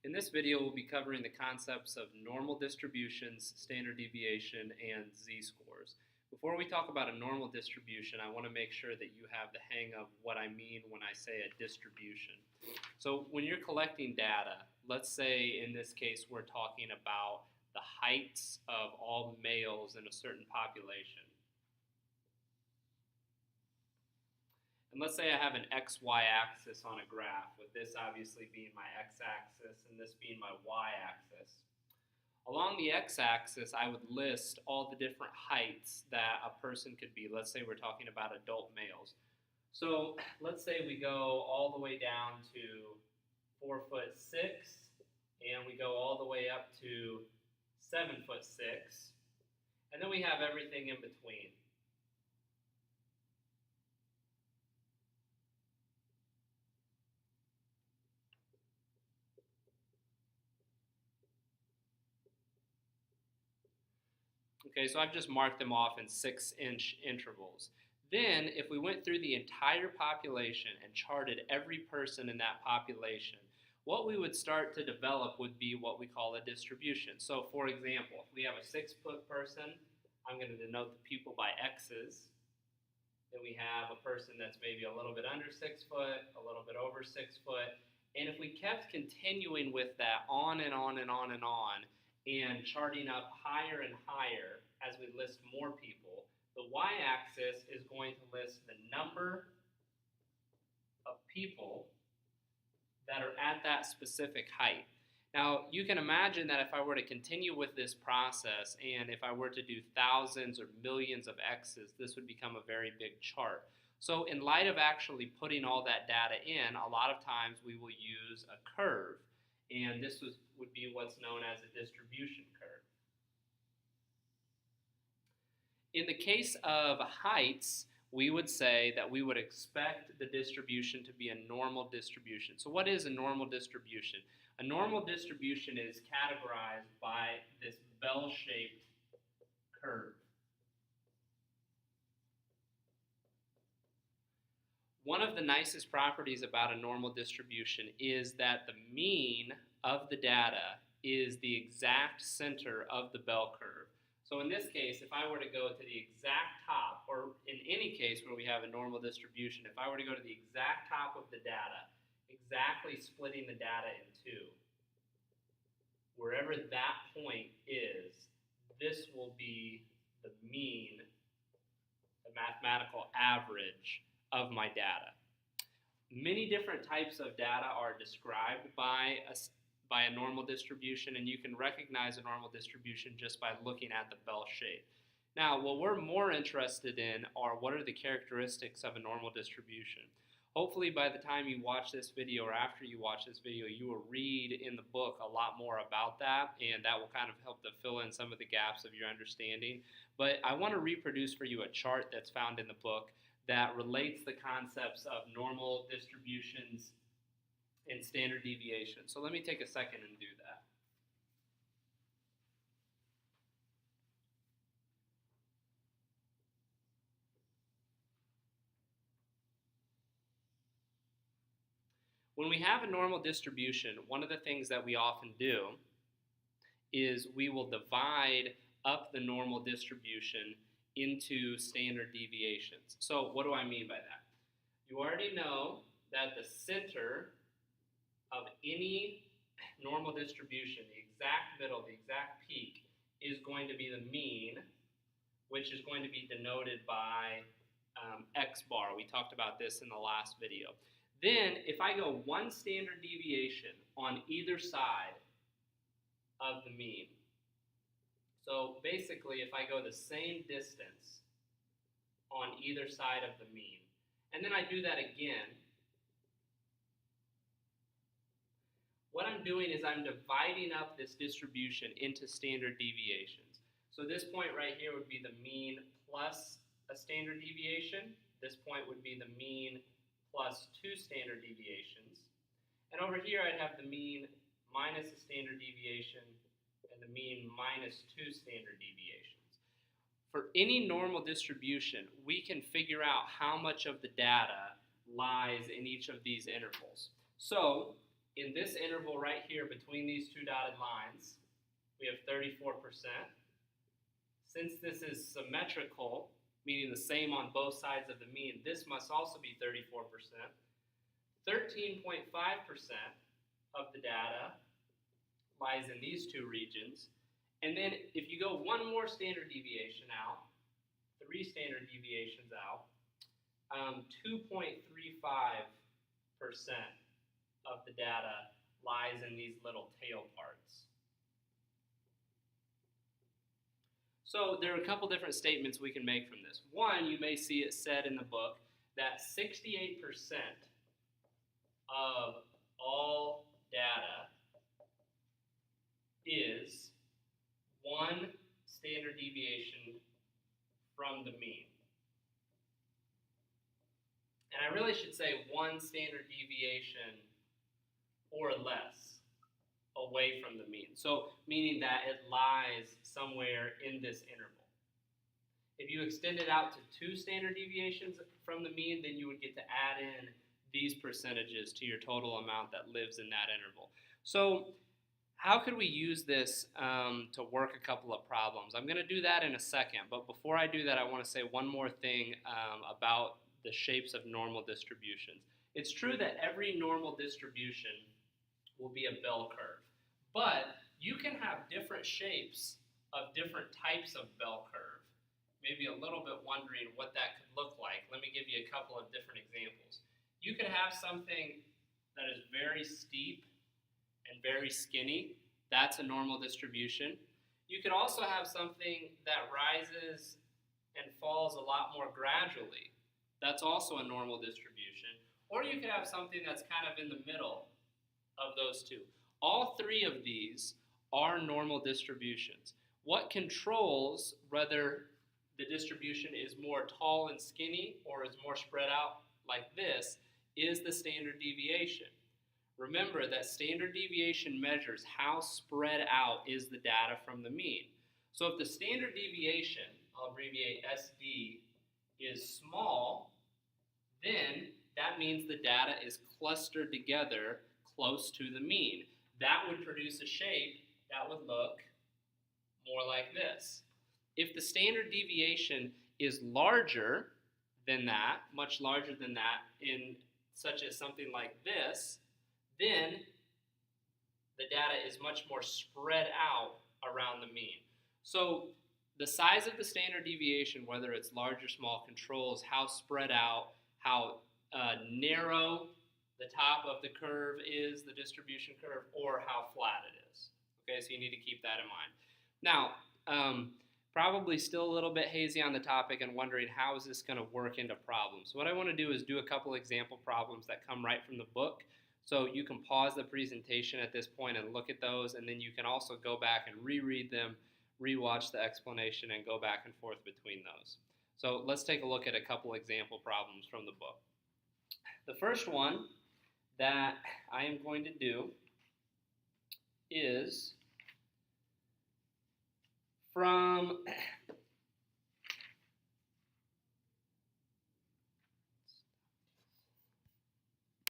In this video, we'll be covering the concepts of normal distributions, standard deviation, and z-scores. Before we talk about a normal distribution, I want to make sure that you have the hang of what I mean when I say a distribution. So when you're collecting data, let's say in this case we're talking about the heights of all males in a certain population. And let's say I have an XY axis on a graph, with this obviously being my x-axis and this being my y-axis. Along the x-axis, I would list all the different heights that a person could be. Let's say we're talking about adult males. So let's say we go all the way down to 4'6", and we go all the way up to 7'6", and then we have everything in between. Okay, so I've just marked them off in 6-inch intervals. Then, if we went through the entire population and charted every person in that population, what we would start to develop would be what we call a distribution. So, for example, if we have a 6-foot person, I'm going to denote the pupil by X's. Then we have a person that's maybe a little bit under 6 foot, a little bit over 6 foot. And if we kept continuing with that on and on and on and on, and charting up higher and higher as we list more people, the y-axis is going to list the number of people that are at that specific height. Now, you can imagine that if I were to continue with this process, and if I were to do thousands or millions of x's, this would become a very big chart. So in light of actually putting all that data in, a lot of times we will use a curve. And this would be what's known as a distribution curve. In the case of heights, we would say that we would expect the distribution to be a normal distribution. So what is a normal distribution? A normal distribution is categorized by this bell-shaped curve. One of the nicest properties about a normal distribution is that the mean of the data is the exact center of the bell curve. So in this case, if I were to go to the exact top, or in any case where we have a normal distribution, if I were to go to the exact top of the data, exactly splitting the data in two, wherever that point is, this will be the mean, the mathematical average of my data. Many different types of data are described by a normal distribution, and you can recognize a normal distribution just by looking at the bell shape. Now, what we're more interested in are what are the characteristics of a normal distribution. Hopefully by the time you watch this video, or after you watch this video, you will read in the book a lot more about that, and that will kind of help to fill in some of the gaps of your understanding. But I want to reproduce for you a chart that's found in the book that relates the concepts of normal distributions and standard deviation. So let me take a second and do that. When we have a normal distribution, one of the things that we often do is we will divide up the normal distribution into standard deviations. So what do I mean by that? You already know that the center of any normal distribution, the exact middle, the exact peak, is going to be the mean, which is going to be denoted by x bar. We talked about this in the last video. Then, if I go one standard deviation on either side of the mean, so basically if I go the same distance on either side of the mean, and then I do that again, what I'm doing is I'm dividing up this distribution into standard deviations. So this point right here would be the mean plus a standard deviation. This point would be the mean plus 2 standard deviations. And over here I'd have the mean minus a standard deviation and the mean minus 2 standard deviations. For any normal distribution, we can figure out how much of the data lies in each of these intervals. So in this interval right here between these two dotted lines, we have 34%. Since this is symmetrical, meaning the same on both sides of the mean, this must also be 34%. 13.5% of the data lies in these two regions. And then if you go one more standard deviation out, 3 standard deviations out, 2.35% of the data lies in these little tail parts. So there are a couple different statements we can make from this. One, you may see it said in the book that 68% of all data is 1 standard deviation from the mean. And I really should say 1 standard deviation or less away from the mean. So meaning that it lies somewhere in this interval. If you extend it out to 2 standard deviations from the mean, then you would get to add in these percentages to your total amount that lives in that interval. So how could we use this to work a couple of problems? I'm going to do that in a second, but before I do that, I want to say one more thing about the shapes of normal distributions. It's true that every normal distribution will be a bell curve, but you can have different shapes of different types of bell curve. Maybe a little bit wondering what that could look like. Let me give you a couple of different examples. You could have something that is very steep and very skinny. That's a normal distribution. You could also have something that rises and falls a lot more gradually. That's also a normal distribution. Or you could have something that's kind of in the middle of those two. All 3 of these are normal distributions. What controls whether the distribution is more tall and skinny or is more spread out like this is the standard deviation. Remember that standard deviation measures how spread out is the data from the mean. So if the standard deviation, I'll abbreviate SD, is small, then that means the data is clustered together close to the mean. That would produce a shape that would look more like this. If the standard deviation is larger than that, much larger than that, in such as something like this, then the data is much more spread out around the mean. So the size of the standard deviation, whether it's large or small, controls how spread out, how narrow the top of the curve is, the distribution curve, or how flat it is. Okay, so you need to keep that in mind. Now, probably still a little bit hazy on the topic and wondering how is this going to work into problems. What I want to do is do a couple example problems that come right from the book. So you can pause the presentation at this point and look at those, and then you can also go back and reread them, rewatch the explanation, and go back and forth between those. So let's take a look at a couple example problems from the book. The first one that I am going to do is from